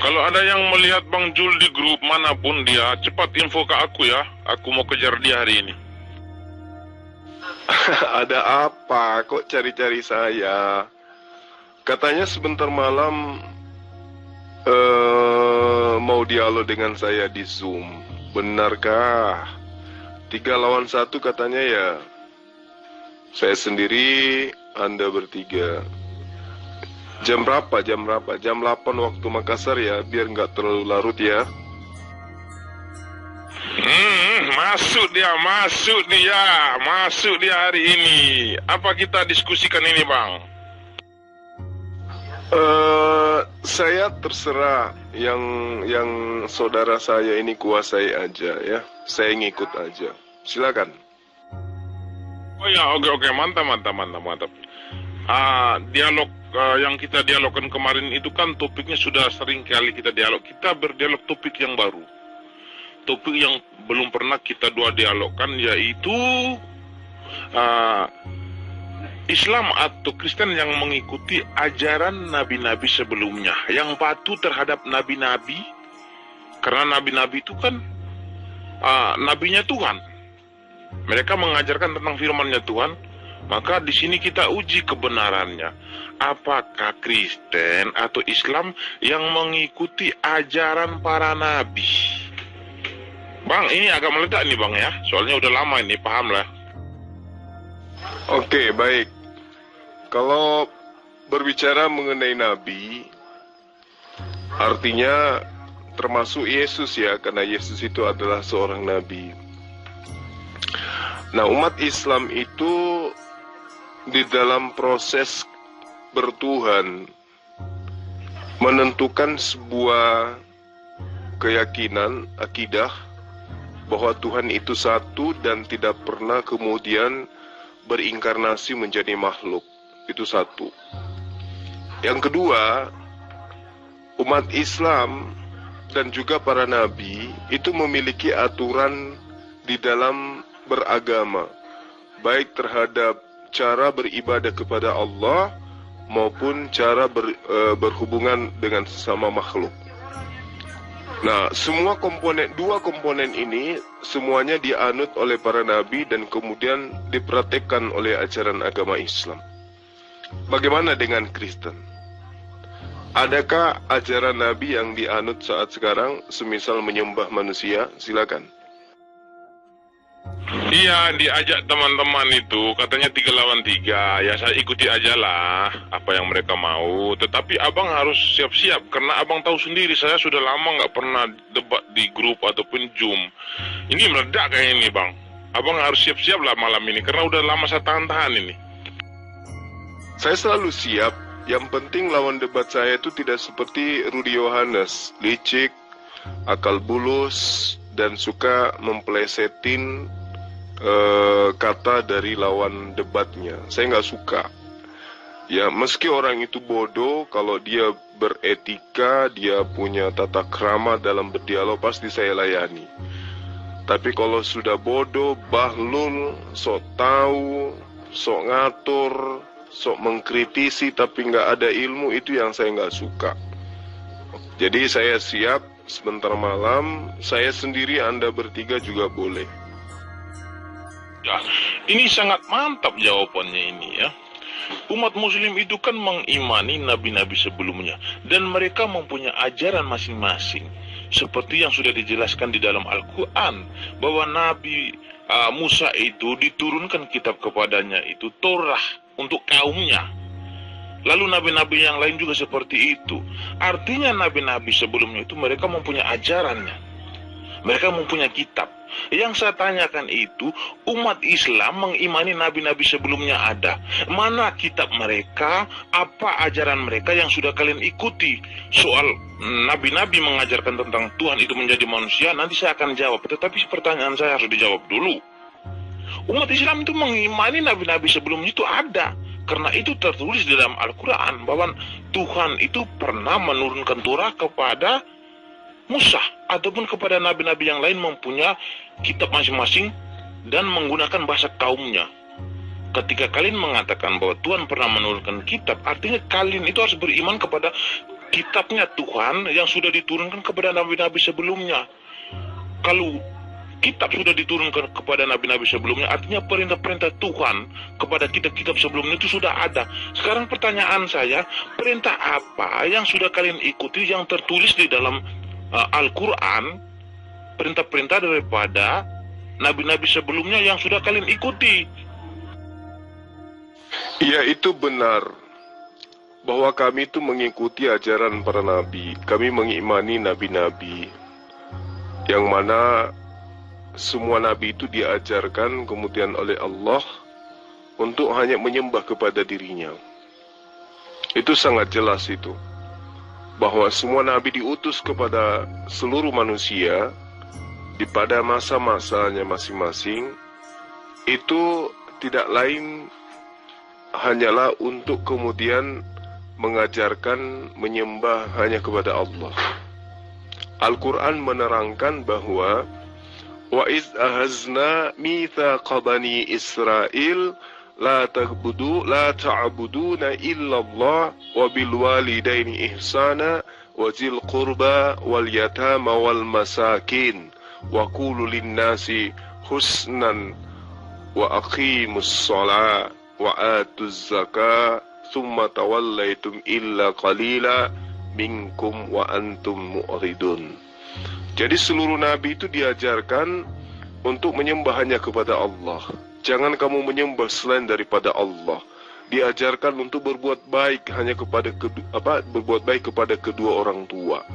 Kalau ada yang melihat Bang Jul di grup manapun dia, cepat info ke aku ya. Aku mau kejar dia hari ini. Ada apa? Kok cari-cari saya? Katanya sebentar malam mau dialog dengan saya di Zoom. Benarkah? 3 lawan 1 katanya ya. Saya sendiri, Anda bertiga. Jam berapa? Jam 8 waktu Makassar ya, biar nggak terlalu larut ya. Masuk dia hari ini. Apa kita diskusikan ini, Bang? Saya terserah yang saudara saya ini kuasai aja ya. Saya ngikut aja. Silakan. Oh ya, oke, mantap. Dialog yang kita dialogkan kemarin itu kan topiknya sudah sering kali kita dialog. Kita berdialog topik yang baru. Topik yang belum pernah kita dua dialogkan, yaitu Islam atau Kristen yang mengikuti ajaran nabi-nabi sebelumnya, yang patuh terhadap nabi-nabi, karena nabi-nabi itu kan nabinya Tuhan. Mereka mengajarkan tentang firman-Nya Tuhan. Maka di sini kita uji kebenarannya. Apakah Kristen atau Islam yang mengikuti ajaran para nabi? Bang, ini agak meledak nih Bang ya. Soalnya udah lama ini, paham lah. Oke, baik. Kalau berbicara mengenai nabi, artinya termasuk Yesus ya, karena Yesus itu adalah seorang nabi. Nah, umat Islam itu di dalam proses bertuhan menentukan sebuah keyakinan, akidah bahwa Tuhan itu satu dan tidak pernah kemudian berinkarnasi menjadi makhluk. Itu satu. Yang kedua, umat Islam dan juga para nabi itu memiliki aturan di dalam beragama, baik terhadap cara beribadah kepada Allah maupun cara berhubungan dengan sesama makhluk. Nah, dua komponen ini semuanya dianut oleh para nabi dan kemudian dipraktekkan oleh ajaran agama Islam. Bagaimana dengan Kristen? Adakah ajaran nabi yang dianut saat sekarang, semisal menyembah manusia? Silakan. Iya, diajak teman-teman itu katanya 3 lawan 3. Ya saya ikuti aja lah apa yang mereka mau. Tetapi abang harus siap-siap karena abang tahu sendiri saya sudah lama nggak pernah debat di grup ataupun Zoom. Ini meledak kayak ini bang. Abang harus siap-siap lah malam ini karena udah lama saya tahan-tahan ini. Saya selalu siap. Yang penting lawan debat saya itu tidak seperti Rudy Yohanes, licik, akal bulus, dan suka memplesetin kata dari lawan debatnya. Saya nggak suka. Ya, meski orang itu bodoh, kalau dia beretika, dia punya tata krama dalam berdialog, pasti saya layani. Tapi kalau sudah bodoh, bahlul, sok tahu, sok ngatur, sok mengkritisi tapi nggak ada ilmu, itu yang saya nggak suka. Jadi saya siap sebentar malam, saya sendiri, Anda bertiga juga boleh. Ya, ini sangat mantap jawabannya ini ya. Umat muslim itu kan mengimani nabi-nabi sebelumnya dan mereka mempunyai ajaran masing-masing. Seperti yang sudah dijelaskan di dalam Al-Quran bahwa Nabi Musa itu diturunkan kitab kepadanya itu Torah untuk kaumnya. Lalu nabi-nabi yang lain juga seperti itu. Artinya nabi-nabi sebelumnya itu mereka mempunyai ajarannya. Mereka mempunyai kitab. Yang saya tanyakan itu, umat Islam mengimani nabi-nabi sebelumnya ada. Mana kitab mereka, apa ajaran mereka yang sudah kalian ikuti? Soal nabi-nabi mengajarkan tentang Tuhan itu menjadi manusia, nanti saya akan jawab. Tetapi pertanyaan saya harus dijawab dulu. Umat Islam itu mengimani nabi-nabi sebelumnya itu ada. Karena itu tertulis di dalam Al-Quran bahwa Tuhan itu pernah menurunkan Torah kepada Musa ataupun kepada nabi-nabi yang lain mempunyai kitab masing-masing dan menggunakan bahasa kaumnya. Ketika kalian mengatakan bahwa Tuhan pernah menurunkan kitab, artinya kalian itu harus beriman kepada kitabnya Tuhan yang sudah diturunkan kepada nabi-nabi sebelumnya. Kalau kitab sudah diturunkan kepada nabi-nabi sebelumnya, artinya perintah-perintah Tuhan kepada kitab-kitab sebelumnya itu sudah ada. Sekarang pertanyaan saya, perintah apa yang sudah kalian ikuti yang tertulis di dalam Al-Quran, perintah-perintah daripada nabi-nabi sebelumnya yang sudah kalian ikuti? Ya, itu benar bahwa kami itu mengikuti ajaran para nabi. Kami mengimani nabi-nabi yang mana semua nabi itu diajarkan kemudian oleh Allah untuk hanya menyembah kepada dirinya. Itu sangat jelas itu, bahwa semua nabi diutus kepada seluruh manusia di pada masa-masanya masing-masing, itu tidak lain hanyalah untuk kemudian mengajarkan menyembah hanya kepada Allah. Al-Quran menerangkan bahwa wa iz ahazna mitsaqa bani Israil la ta'buduna illallah wa bil walidaini ihsana wa zil qurba wal yatama wal masakin wa qulu lin nasi husnan wa aqimus shalah wa atuz zakah thumma tawallaitum illa qalila minkum wa antum mu'ridun. Jadi seluruh nabi itu diajarkan untuk menyembah hanya kepada Allah. Jangan kamu menyembah selain daripada Allah. Diajarkan untuk berbuat baik hanya kepada berbuat baik kepada kedua orang tua.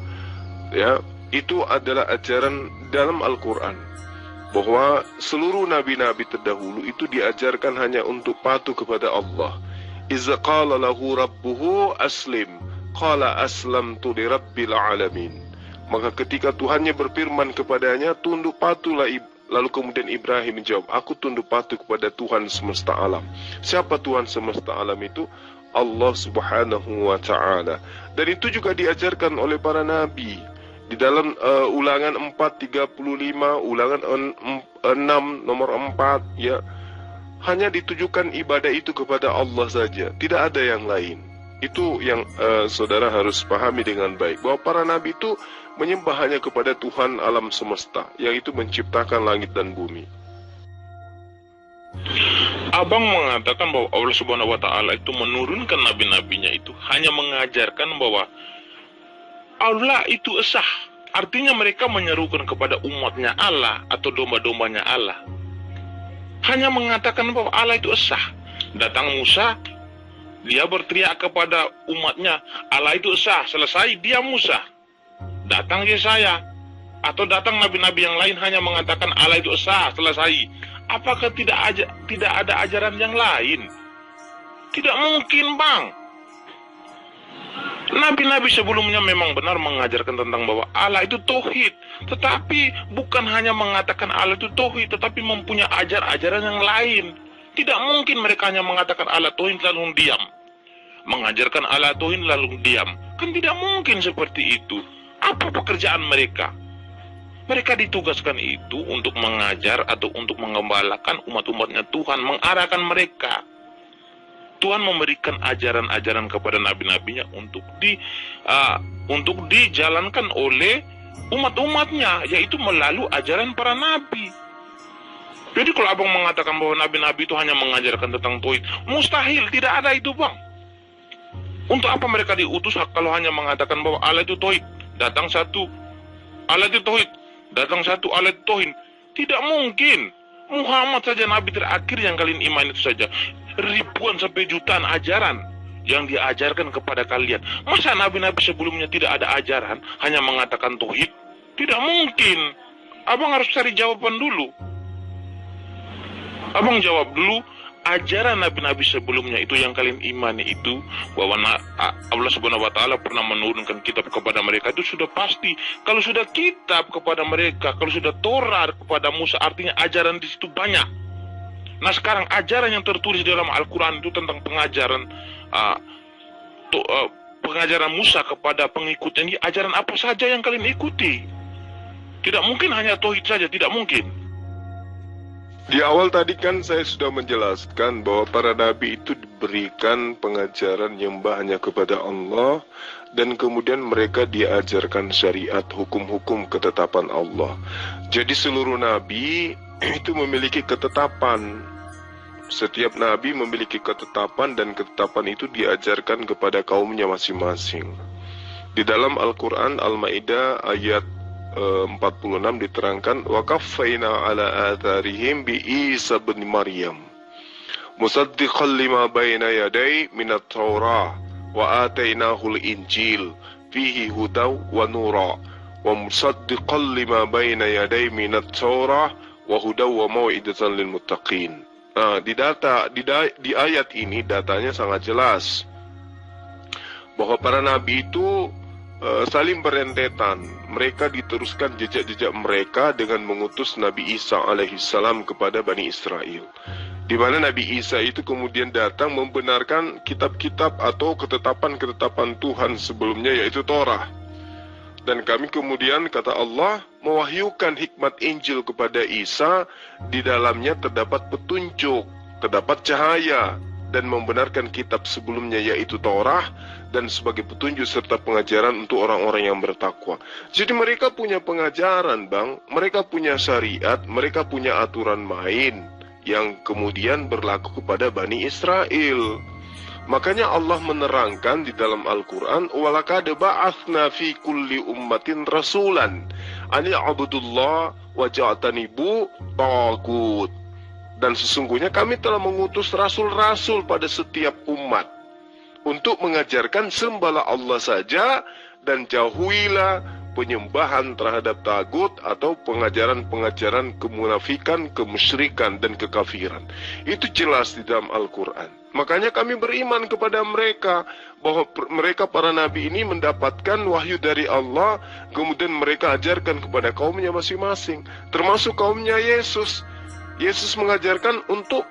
Ya, itu adalah ajaran dalam Al-Qur'an, bahwa seluruh nabi-nabi terdahulu itu diajarkan hanya untuk patuh kepada Allah. Iza qala lahu rabbuhu aslim, qala aslamtu li rabbil alamin. Maka ketika Tuhannya berfirman kepadanya, tunduk patuhlah. Lalu kemudian Ibrahim menjawab, aku tunduk patuh kepada Tuhan semesta alam. Siapa Tuhan semesta alam itu? Allah subhanahu wa ta'ala. Dan itu juga diajarkan oleh para nabi. Di dalam ulangan 4:35, ulangan 6 nomor 4, ya, hanya ditujukan ibadah itu kepada Allah saja, tidak ada yang lain. Itu yang saudara harus pahami dengan baik, bahwa para nabi itu menyembah hanya kepada Tuhan alam semesta, yang itu menciptakan langit dan bumi. Abang mengatakan bahwa Allah Subhanahu wa Ta'ala itu menurunkan nabi-nabinya itu hanya mengajarkan bahwa Allah itu esa. Artinya mereka menyerukan kepada umatnya Allah atau domba-dombanya Allah. Hanya mengatakan bahwa Allah itu esa. Datang Musa, dia berteriak kepada umatnya, Allah itu esa. Selesai, dia Musa. Datang Yesaya atau datang nabi-nabi yang lain hanya mengatakan Allah itu esa. Selesai. Apakah tidak ada ajaran yang lain? Tidak mungkin, Bang. Nabi-nabi sebelumnya memang benar mengajarkan tentang bahwa Allah itu tauhid, tetapi bukan hanya mengatakan Allah itu tauhid, tetapi mempunyai ajaran yang lain. Tidak mungkin mereka hanya mengatakan Allah tauhid lalu diam, mengajarkan Allah tauhid lalu diam. Kan tidak mungkin seperti itu. Apa pekerjaan mereka? Mereka ditugaskan itu untuk mengajar atau untuk mengembalakan umat-umatnya Tuhan, mengarahkan mereka. Tuhan memberikan ajaran-ajaran kepada nabi-nabinya untuk dijalankan oleh umat-umatnya, yaitu melalui ajaran para nabi. Jadi kalau abang mengatakan bahwa nabi-nabi itu hanya mengajarkan tentang tauhid, mustahil, tidak ada itu, Bang. Untuk apa mereka diutus kalau hanya mengatakan bahwa Allah itu tauhid, datang satu Allah itu tauhid, datang satu Allah itu tauhid? Tidak mungkin. Muhammad saja nabi terakhir yang kalian iman itu saja. Ribuan sampai jutaan ajaran yang diajarkan kepada kalian. Masa nabi-nabi sebelumnya tidak ada ajaran, hanya mengatakan tauhid? Tidak mungkin. Abang harus cari jawaban dulu. Abang jawab dulu, ajaran nabi-nabi sebelumnya itu yang kalian imani itu, bahwa Allah Subhanahu wa Ta'ala pernah menurunkan kitab kepada mereka, itu sudah pasti. Kalau sudah kitab kepada mereka, kalau sudah Torah kepada Musa, artinya ajaran di situ banyak. Nah sekarang ajaran yang tertulis dalam Al-Quran itu tentang pengajaran Musa kepada pengikutnya, ini ajaran apa saja yang kalian ikuti? Tidak mungkin hanya tauhid saja, tidak mungkin. Di awal tadi kan saya sudah menjelaskan bahwa para nabi itu diberikan pengajaran nyembah hanya kepada Allah, dan kemudian mereka diajarkan syariat, hukum-hukum ketetapan Allah. Jadi seluruh nabi itu memiliki ketetapan. Setiap nabi memiliki ketetapan, dan ketetapan itu diajarkan kepada kaumnya masing-masing. Di dalam Al-Quran Al-Ma'idah ayat 46 diterangkan, wa kaffayna ala atharihim bi Isa bin Maryam musaddiqan lima baina yaday minat Taurah wa atainahul Injil fihi hudaw wa nura wa musaddiqan lima baina yaday minat Taurah wa hudaw wa mau'idatan lil muttaqin. Nah, di ayat ini datanya sangat jelas bahwa para nabi itu saling berentetan. Mereka diteruskan jejak-jejak mereka dengan mengutus Nabi Isa alaihissalam kepada Bani Israel, di mana Nabi Isa itu kemudian datang membenarkan kitab-kitab atau ketetapan-ketetapan Tuhan sebelumnya, yaitu Torah. Dan kami kemudian, kata Allah, mewahyukan hikmat Injil kepada Isa. Di dalamnya terdapat petunjuk, terdapat cahaya, dan membenarkan kitab sebelumnya, yaitu Torah, dan sebagai petunjuk serta pengajaran untuk orang-orang yang bertakwa. Jadi mereka punya pengajaran, Bang. Mereka punya syariat, mereka punya aturan main yang kemudian berlaku kepada Bani Israel. Makanya Allah menerangkan di dalam Al-Quran, وَلَقَدْ بَعَثْنَا فِي كُلِّ أُمَّةٍ رَسُولًا أَنِ اعْبُدُوا اللَّهَ وَاجْتَنِبُوا الطَّاغُوتَ. Dan sesungguhnya kami telah mengutus rasul-rasul pada setiap umat untuk mengajarkan sembahlah Allah saja dan jauhilah penyembahan terhadap tagut atau pengajaran-pengajaran kemunafikan, kemusyrikan, dan kekafiran. Itu jelas di dalam Al-Quran. Makanya kami beriman kepada mereka, bahwa mereka para nabi ini mendapatkan wahyu dari Allah, kemudian mereka ajarkan kepada kaumnya masing-masing, termasuk kaumnya Yesus. Yesus mengajarkan untuk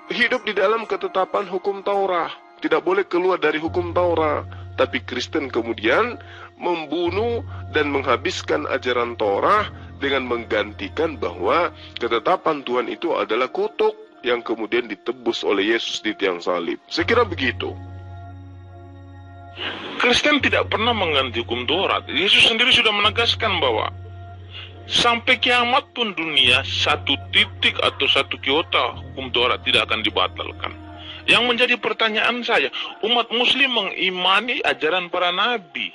hidup di dalam ketetapan hukum Taurat, tidak boleh keluar dari hukum Taurat. Tapi Kristen kemudian membunuh dan menghabiskan ajaran Torah dengan menggantikan bahwa ketetapan Tuhan itu adalah kutuk yang kemudian ditebus oleh Yesus di tiang salib. Saya kira begitu. Kristen tidak pernah mengganti hukum Taurat. Yesus sendiri sudah menegaskan bahwa sampai kiamat pun dunia, satu titik atau satu iota hukum Taurat tidak akan dibatalkan. Yang menjadi pertanyaan saya, umat muslim mengimani ajaran para nabi.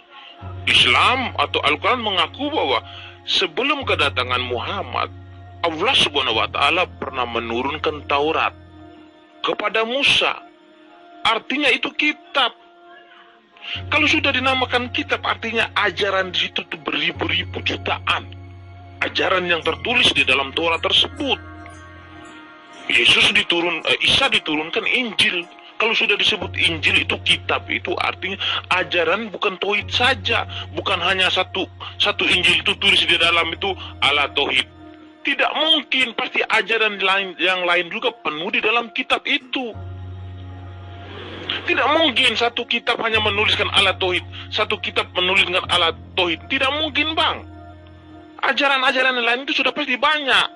Islam atau Al-Quran mengaku bahwa sebelum kedatangan Muhammad, Allah Subhanahu wa Ta'ala pernah menurunkan Taurat kepada Musa. Artinya itu kitab. Kalau sudah dinamakan kitab, artinya ajaran di situ tuh beribu-ribu jutaan ajaran yang tertulis di dalam Taurat tersebut. Isa diturunkan Injil. Kalau sudah disebut Injil itu kitab, itu artinya ajaran, bukan tauhid saja. Bukan hanya satu Injil itu tulis di dalam itu ala tauhid. Tidak mungkin, pasti ajaran yang lain juga penuh di dalam kitab itu. Tidak mungkin satu kitab hanya menuliskan ala tauhid, satu kitab menuliskan ala tauhid. Tidak mungkin, Bang. Ajaran-ajaran lain itu sudah pasti banyak.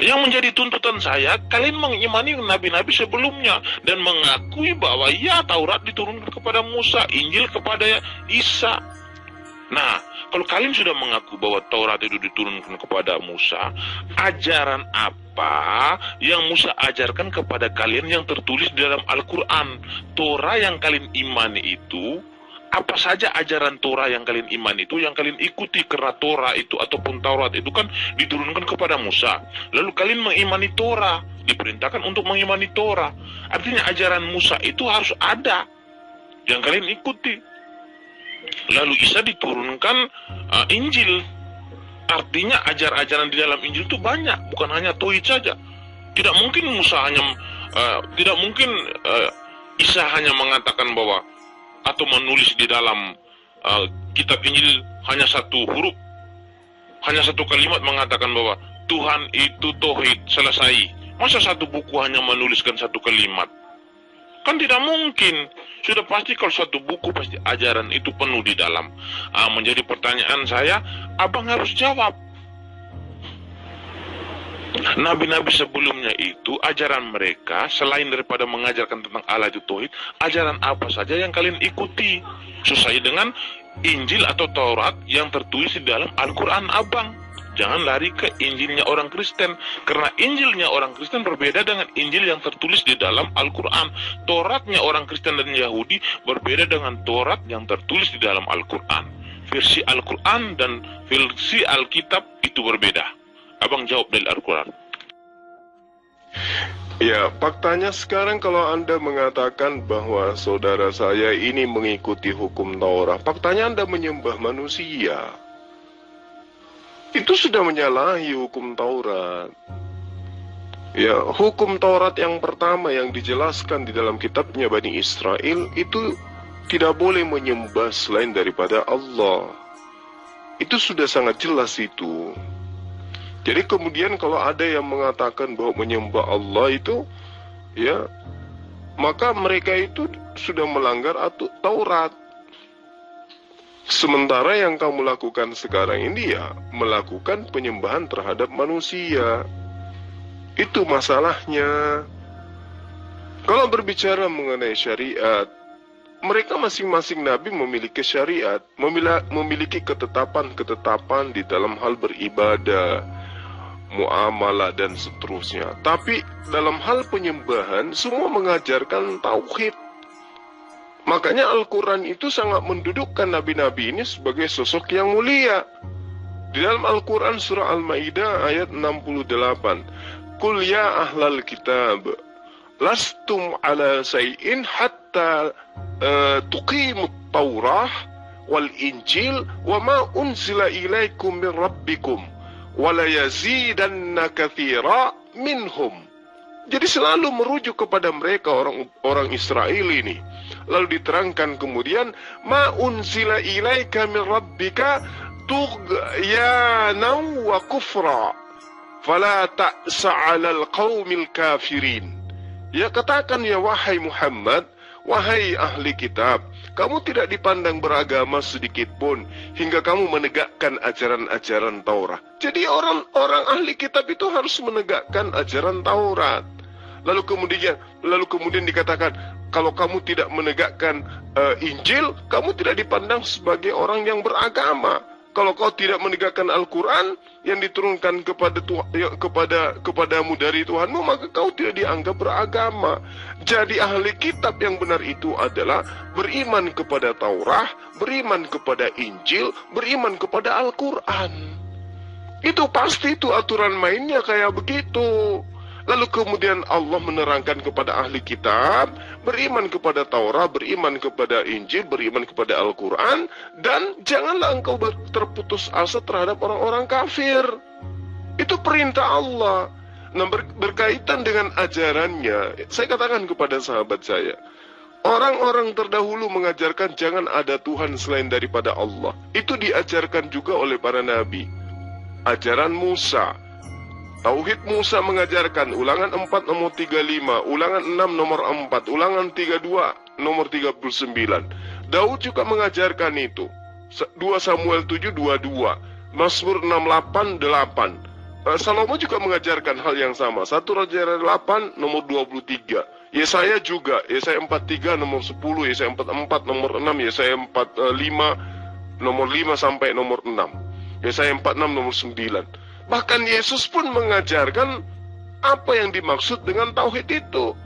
Yang menjadi tuntutan saya, kalian mengimani nabi-nabi sebelumnya dan mengakui bahwa ya Taurat diturunkan kepada Musa, Injil kepada Isa. Nah, kalau kalian sudah mengaku bahwa Taurat itu diturunkan kepada Musa, ajaran apa yang Musa ajarkan kepada kalian yang tertulis di dalam Al-Quran? Torah yang kalian imani itu, apa saja ajaran Torah yang kalian iman itu, yang kalian ikuti, karena Torah itu ataupun Taurat itu kan diturunkan kepada Musa. Lalu kalian mengimani Torah, diperintahkan untuk mengimani Torah. Artinya ajaran Musa itu harus ada yang kalian ikuti. Lalu Isa diturunkan Injil. Artinya ajaran di dalam Injil itu banyak, bukan hanya tauhid saja. Tidak mungkin Isa hanya mengatakan bahwa atau menulis di dalam kitab Injil hanya satu huruf, hanya satu kalimat mengatakan bahwa Tuhan itu tauhid, selesai. Masa satu buku hanya menuliskan satu kalimat? Kan tidak mungkin. Sudah pasti kalau satu buku pasti ajaran itu penuh di dalam. Menjadi pertanyaan saya, abang harus jawab. Nabi-nabi sebelumnya itu ajaran mereka selain daripada mengajarkan tentang Allah itu tauhid, ajaran apa saja yang kalian ikuti sesuai dengan Injil atau Taurat yang tertulis di dalam Al-Quran Abang. Jangan lari ke Injilnya orang Kristen, karena Injilnya orang Kristen berbeda dengan Injil yang tertulis di dalam Al-Quran. Tauratnya orang Kristen dan Yahudi berbeda dengan Taurat yang tertulis di dalam Al-Quran. Versi Al-Quran dan versi Alkitab itu berbeda. Abang jawab dari Al-Quran. Ya, faktanya sekarang kalau Anda mengatakan bahwa saudara saya ini mengikuti hukum Taurat, faktanya Anda menyembah manusia. Itu sudah menyalahi hukum Taurat. Ya, hukum Taurat yang pertama yang dijelaskan di dalam kitabnya Bani Israel itu tidak boleh menyembah selain daripada Allah. Itu sudah sangat jelas itu. Jadi kemudian kalau ada yang mengatakan bahwa menyembah Allah itu, ya, maka mereka itu sudah melanggar Taurat. Sementara yang kamu lakukan sekarang ini ya melakukan penyembahan terhadap manusia. Itu masalahnya. Kalau berbicara mengenai syariat, mereka masing-masing nabi memiliki syariat, memiliki ketetapan-ketetapan di dalam hal beribadah, muamalah dan seterusnya. Tapi dalam hal penyembahan semua mengajarkan tauhid. Makanya Al-Quran itu sangat mendudukkan nabi-nabi ini sebagai sosok yang mulia. Di dalam Al-Quran surah Al-Maidah ayat 68, Qul ya ahlal kitab, lastum ala say'in hatta tuqimut Taurah wal Injil wa ma unzila ilaikum min rabbikum wala yazidanna katsira minhum. Jadi selalu merujuk kepada mereka orang Israel ini. Lalu diterangkan kemudian, ma unzila ilaika min rabbika tughyana wa kufra fala ta'sa 'alal qaumil kafirin. Ya, katakan ya wahai Muhammad, wahai ahli kitab, kamu tidak dipandang beragama sedikit pun hingga kamu menegakkan ajaran-ajaran Taurat. Jadi orang-orang ahli kitab itu harus menegakkan ajaran Taurat. Lalu kemudian dikatakan, kalau kamu tidak menegakkan Injil, kamu tidak dipandang sebagai orang yang beragama. Kalau kau tidak menegakkan Al-Quran yang diturunkan kepadamu dari Tuhanmu, maka kau tidak dianggap beragama. Jadi ahli kitab yang benar itu adalah beriman kepada Taurat, beriman kepada Injil, beriman kepada Al-Quran. Itu pasti itu aturan mainnya kayak begitu. Lalu kemudian Allah menerangkan kepada ahli kitab, beriman kepada Taurat, beriman kepada Injil, beriman kepada Al-Quran, dan janganlah engkau terputus asa terhadap orang-orang kafir. Itu perintah Allah. Nah, berkaitan dengan ajarannya, saya katakan kepada sahabat saya, orang-orang terdahulu mengajarkan jangan ada Tuhan selain daripada Allah. Itu diajarkan juga oleh para nabi. Ajaran Musa, Tauhid Musa mengajarkan, Ulangan 4 nomor 35, Ulangan 6 nomor 4, Ulangan 32 nomor 39. Daud juga mengajarkan itu. 2 Samuel 7, 22, Mazmur 68, 8. Salomo juga mengajarkan hal yang sama. 1 Raja 8 nomor 23. Yesaya juga, Yesaya 43 nomor 10, Yesaya 44 nomor 6, Yesaya 45 nomor 5 sampai nomor 6. Yesaya 46 nomor 9. Bahkan Yesus pun mengajarkan apa yang dimaksud dengan tauhid itu.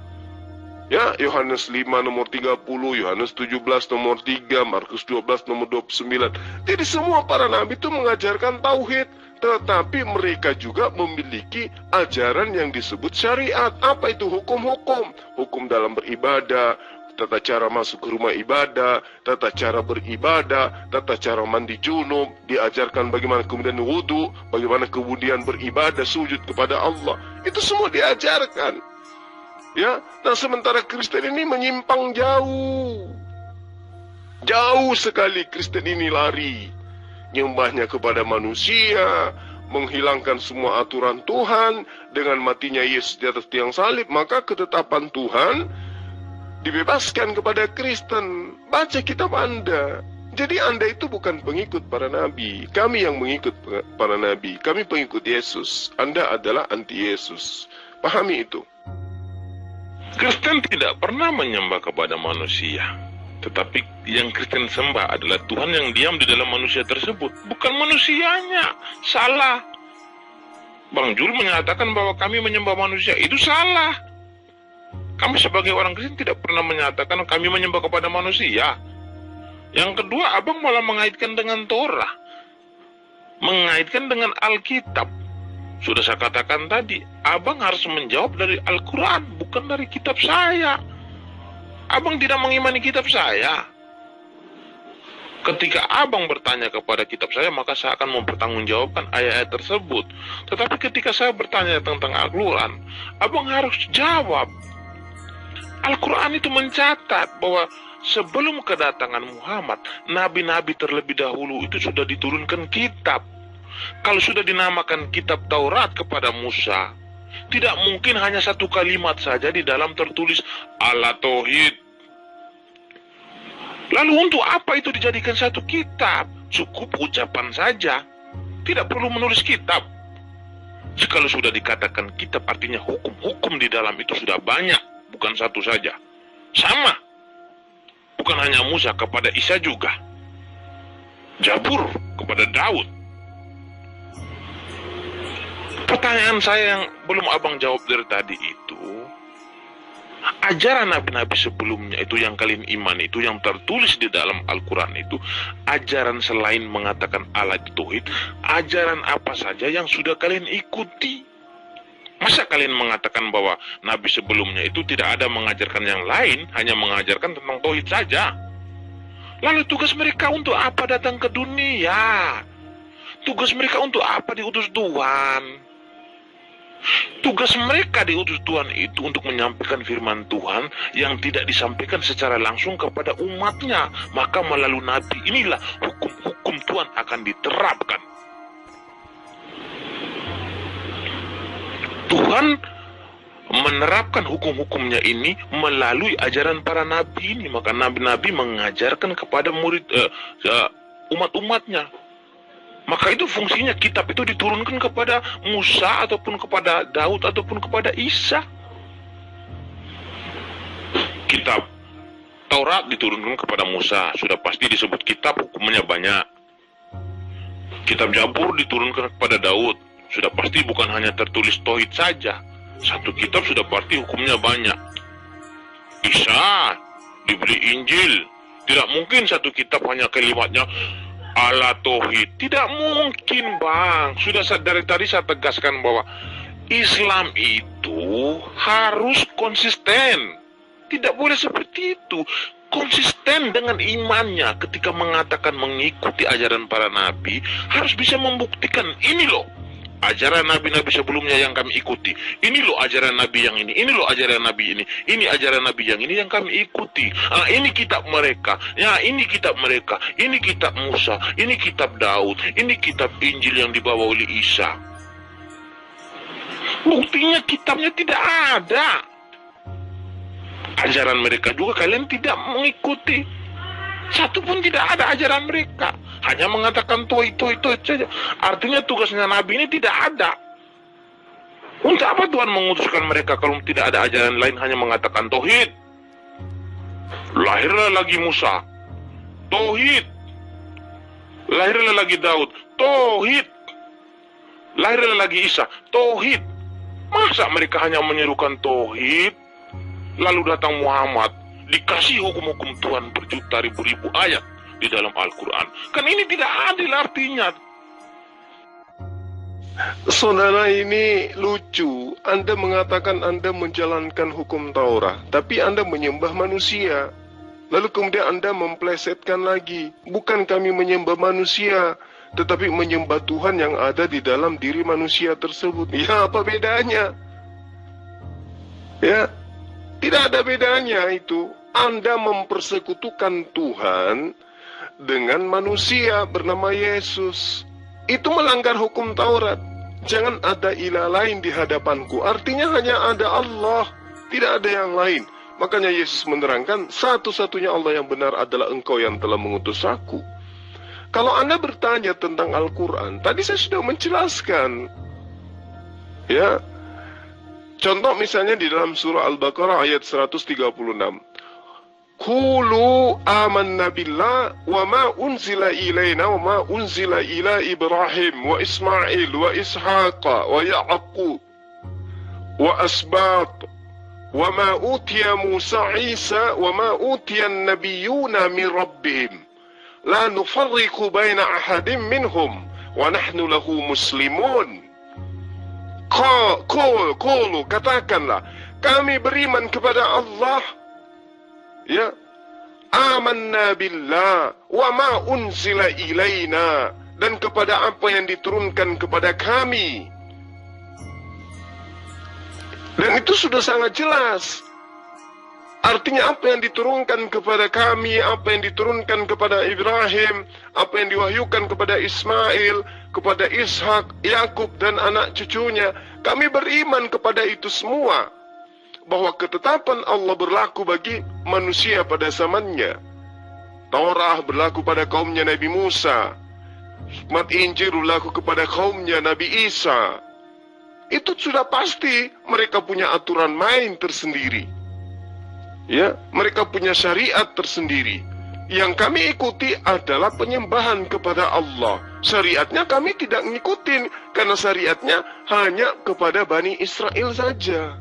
Ya, Yohanes 5 nomor 30, Yohanes 17 nomor 3, Markus 12 nomor 29. Jadi semua para nabi itu mengajarkan tauhid, tetapi mereka juga memiliki ajaran yang disebut syariat. Apa itu hukum-hukum? Hukum dalam beribadah, tata cara masuk ke rumah ibadah, tata cara beribadah, tata cara mandi junub, diajarkan bagaimana kemudian wudu, bagaimana kemudian beribadah, sujud kepada Allah. Itu semua diajarkan. Ya, nah sementara Kristen ini menyimpang jauh. Jauh sekali Kristen ini lari. Nyembahnya kepada manusia, menghilangkan semua aturan Tuhan dengan matinya Yesus di atas tiang salib, maka ketetapan Tuhan dibebaskan kepada Kristen. Baca kitab Anda. Jadi Anda itu bukan pengikut para nabi. Kami yang mengikut para nabi. Kami pengikut Yesus. Anda adalah anti Yesus. Pahami itu. Kristen tidak pernah menyembah kepada manusia. Tetapi yang Kristen sembah adalah Tuhan yang diam di dalam manusia tersebut. Bukan manusianya. Salah. Bang Jul menyatakan bahwa kami menyembah manusia. Itu salah. Kami sebagai orang Kristen tidak pernah menyatakan kami menyembah kepada manusia. Yang kedua, abang malah mengaitkan dengan Torah. Mengaitkan dengan Alkitab. Sudah saya katakan tadi, abang harus menjawab dari Al-Quran, bukan dari kitab saya. Abang tidak mengimani kitab saya. Ketika abang bertanya kepada kitab saya, maka saya akan mempertanggungjawabkan ayat-ayat tersebut. Tetapi ketika saya bertanya tentang Al-Quran, abang harus jawab. Al-Quran itu mencatat bahwa sebelum kedatangan Muhammad, nabi-nabi terlebih dahulu itu sudah diturunkan kitab. Kalau sudah dinamakan kitab Taurat kepada Musa, tidak mungkin hanya satu kalimat saja di dalam tertulis Allah Tauhid. Lalu untuk apa itu dijadikan satu kitab? Cukup ucapan saja. Tidak perlu menulis kitab. Kalau sudah dikatakan kitab, artinya hukum-hukum di dalam itu sudah banyak, bukan satu saja. Sama. Bukan hanya Musa, kepada Isa juga. Zabur kepada Daud. Pertanyaan saya yang belum abang jawab dari tadi itu, ajaran nabi-nabi sebelumnya itu yang kalian iman itu, yang tertulis di dalam Al-Quran itu, ajaran selain mengatakan Allah itu tauhid, ajaran apa saja yang sudah kalian ikuti? Masa kalian mengatakan bahwa nabi sebelumnya itu tidak ada mengajarkan yang lain, hanya mengajarkan tentang tauhid saja? Lalu tugas mereka untuk apa datang ke dunia? Tugas mereka untuk apa diutus Tuhan? Tugas mereka diutus Tuhan itu untuk menyampaikan firman Tuhan yang tidak disampaikan secara langsung kepada umatnya. Maka melalui nabi inilah hukum-hukum Tuhan akan diterapkan. Tuhan menerapkan hukum-hukumnya ini melalui ajaran para nabi ini. Maka nabi-nabi mengajarkan kepada murid umat-umatnya. Maka itu fungsinya kitab itu diturunkan kepada Musa ataupun kepada Daud ataupun kepada Isa. Kitab Taurat diturunkan kepada Musa, sudah pasti disebut kitab, hukumnya banyak. Kitab Zabur diturunkan kepada Daud, sudah pasti bukan hanya tertulis tauhid saja. Satu kitab sudah pasti hukumnya banyak. Isa diberi Injil, tidak mungkin satu kitab hanya kalimatnya Allah tauhid. Tidak mungkin, Bang. Sudah dari tadi saya tegaskan bahwa Islam itu harus konsisten. Tidak boleh seperti itu. Konsisten dengan imannya ketika mengatakan mengikuti ajaran para nabi, harus bisa membuktikan ini loh ajaran nabi-nabi sebelumnya yang kami ikuti. Ini loh ajaran nabi yang ini. Ini loh ajaran nabi ini. Ini ajaran nabi yang ini yang kami ikuti. Ini kitab mereka. Ya, ini kitab mereka. Ini kitab Musa. Ini kitab Daud. Ini kitab Injil yang dibawa oleh Isa. Buktinya kitabnya tidak ada. Ajaran mereka juga kalian tidak mengikuti. Satu pun tidak ada ajaran mereka. Hanya mengatakan tauhid saja. Artinya tugasnya nabi ini tidak ada. Untuk apa Tuhan mengutuskan mereka kalau tidak ada ajaran lain, hanya mengatakan tauhid? Lahirlah lagi Musa, tauhid. Lahirlah lagi Daud, tauhid. Lahirlah lagi Isa, tauhid. Masa mereka hanya menyerukan tauhid, lalu datang Muhammad, dikasih hukum-hukum Tuhan berjuta ribu-ribu ayat di dalam Al-Quran. Kan ini tidak adil artinya. Saudara, ini lucu. Anda mengatakan Anda menjalankan hukum Taurat, tapi Anda menyembah manusia. Lalu kemudian Anda memplesetkan lagi. Bukan kami menyembah manusia, tetapi menyembah Tuhan yang ada di dalam diri manusia tersebut. Ya, apa bedanya? Ya, tidak ada bedanya itu. Anda mempersekutukan Tuhan dengan manusia bernama Yesus. Itu melanggar hukum Taurat. Jangan ada ilah lain di hadapanku. Artinya hanya ada Allah, tidak ada yang lain. Makanya Yesus menerangkan, satu-satunya Allah yang benar adalah Engkau yang telah mengutus aku. Kalau Anda bertanya tentang Al-Quran, tadi saya sudah menjelaskan. Ya, contoh misalnya di dalam surah Al-Baqarah ayat 136. Qulu amanna billah wa ma unzila ilaina wa ma unzila ila Ibrahim wa Ismail wa Ishaq wa Ya'qub wa asbat wa ma utiya Musa Isa wa ma utiya an-nabiyyuna min rabbihim la nufarriqu baina ahadin minhum wa nahnu lahu muslimun. Qulu, katakanlah, kami beriman kepada Allah, ya, amanna billah wa ma unzila ilaina, dan kepada apa yang diturunkan kepada kami. Dan itu sudah sangat jelas. Artinya apa yang diturunkan kepada kami, apa yang diturunkan kepada Ibrahim, apa yang diwahyukan kepada Ismail, kepada Ishak, Yakub dan anak cucunya, kami beriman kepada itu semua. Bahwa ketetapan Allah berlaku bagi manusia pada zamannya. Taurat berlaku pada kaumnya Nabi Musa. Hikmat Injil berlaku kepada kaumnya Nabi Isa. Itu sudah pasti, mereka punya aturan main tersendiri. Ya, mereka punya syariat tersendiri. Yang kami ikuti adalah penyembahan kepada Allah. Syariatnya kami tidak ngikutin, karena syariatnya hanya kepada Bani Israel saja.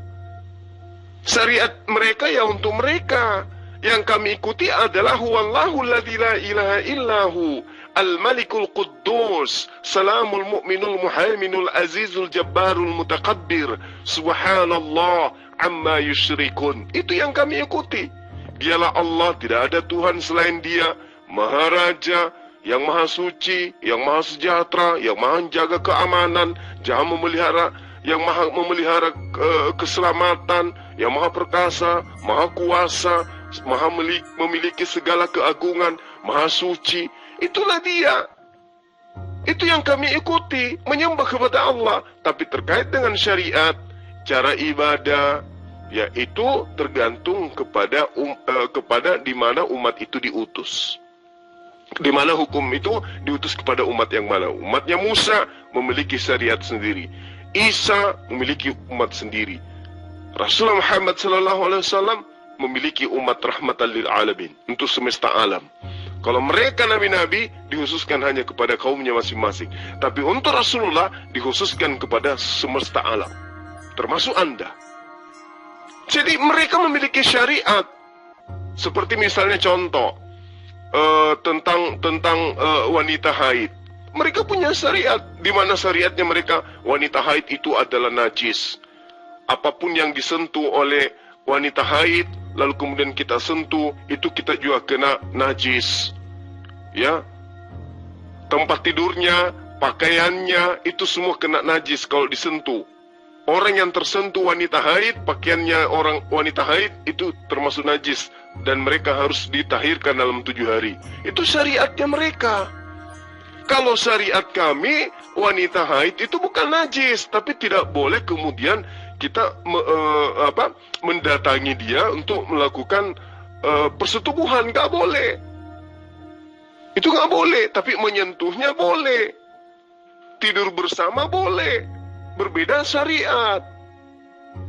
Syariat mereka ya untuk mereka. Yang kami ikuti adalah huwallahu alladzi la ilaha illahu al-malikul quddus salamul mu'minul muhaiminul azizul jabbarul mutakabbir subhanallah amma yusyrikun. Itu yang kami ikuti. Dialah Allah, tidak ada Tuhan selain Dia, Maharaja, yang Maha Suci, yang Maha Sejahtera, yang Maha menjaga keamanan, yang Maha memelihara keselamatan, yang Maha Perkasa, Maha Kuasa, Maha memiliki segala keagungan, Maha Suci. Itulah Dia. Itu yang kami ikuti, menyembah kepada Allah. Tapi terkait dengan syariat, cara ibadah, yaitu tergantung kepada di mana umat itu diutus. Di mana hukum itu diutus kepada umat yang mana. Umatnya Musa memiliki syariat sendiri. Isa memiliki umat sendiri. Rasulullah Muhammad SAW memiliki umat rahmatan lil alamin, untuk semesta alam. Kalau mereka nabi-nabi dikhususkan hanya kepada kaumnya masing-masing. Tapi untuk Rasulullah dikhususkan kepada semesta alam, termasuk Anda. Jadi mereka memiliki syariat. Seperti misalnya contoh tentang wanita haid. Mereka punya syariat, di mana syariatnya mereka wanita haid itu adalah najis. Apapun yang disentuh oleh wanita haid, lalu kemudian kita sentuh, itu kita juga kena najis. Ya, tempat tidurnya, pakaiannya, itu semua kena najis kalau disentuh. Orang yang tersentuh wanita haid, pakaiannya orang wanita haid itu termasuk najis, dan mereka harus ditahirkan dalam 7 hari. Itu syariatnya mereka. Kalau syariat kami, wanita haid itu bukan najis, tapi tidak boleh kemudian kita mendatangi dia untuk melakukan persetubuhan. Nggak boleh. Itu nggak boleh, tapi menyentuhnya boleh. Tidur bersama boleh. Berbeda syariat.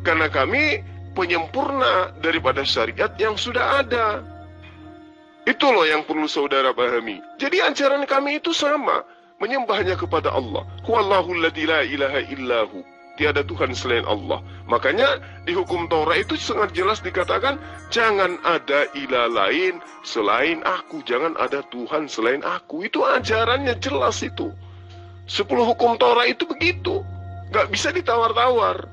Karena kami penyempurna daripada syariat yang sudah ada. Itu loh yang perlu saudara pahami. Jadi ajaran kami itu sama. Menyembahnya kepada Allah. Huwallahu alladzi la ilaha illahu. Tiada Tuhan selain Allah. Makanya di hukum Taurat itu sangat jelas dikatakan, jangan ada ilah lain selain aku. Jangan ada Tuhan selain aku. Itu ajarannya jelas itu. 10 hukum Taurat itu begitu. Gak bisa ditawar-tawar.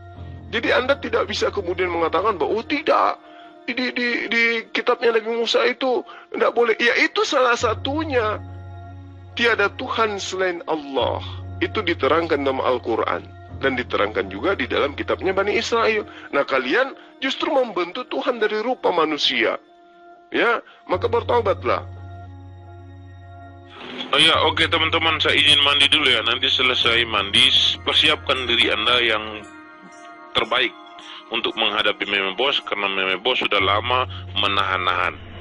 Jadi Anda tidak bisa kemudian mengatakan bahwa tidak, di kitabnya Nabi Musa itu tidak boleh. Ya itu salah satunya. Tiada Tuhan selain Allah. Itu diterangkan dalam Al-Quran. Dan diterangkan juga di dalam kitabnya Bani Israel. Nah kalian justru membentuk Tuhan dari rupa manusia. Ya, maka bertaubatlah. Oh ya, oke teman-teman, saya izin mandi dulu ya. Nanti selesai mandi, persiapkan diri Anda yang terbaik untuk menghadapi Meme Bos karena Meme Bos sudah lama menahan-nahan.